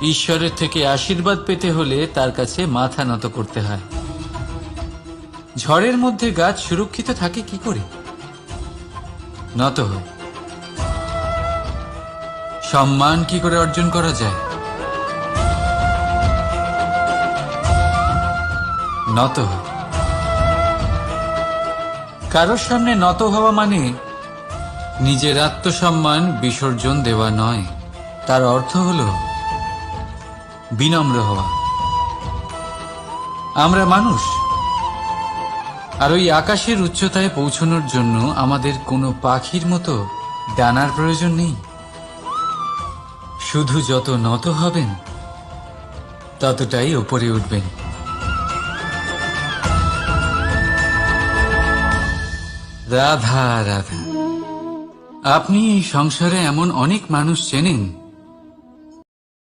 ঈশ্বরের থেকে আশীর্বাদ পেতে হলে তার কাছে মাথা নত করতে হয়। ঝড়ের মধ্যে গাছ সুরক্ষিত থাকে কি করে? নত হয়। সম্মান কি করে অর্জন করা যায়? নত হয়। কারোর সামনে নত হওয়া মানে নিজের আত্মসম্মান বিসর্জন দেওয়া নয়, তার অর্থ হল বিনম্র হওয়া। আমরা মানুষ, আর ওই আকাশের উচ্চতায় পৌঁছানোর জন্য আমাদের কোনো পাখির মতো ডানার প্রয়োজন নেই। শুধু যত নত হবেন ততটাই ওপরে উঠবেন। রাধা রাধা। আপনি এই সংসারে এমন অনেক মানুষ চেনেন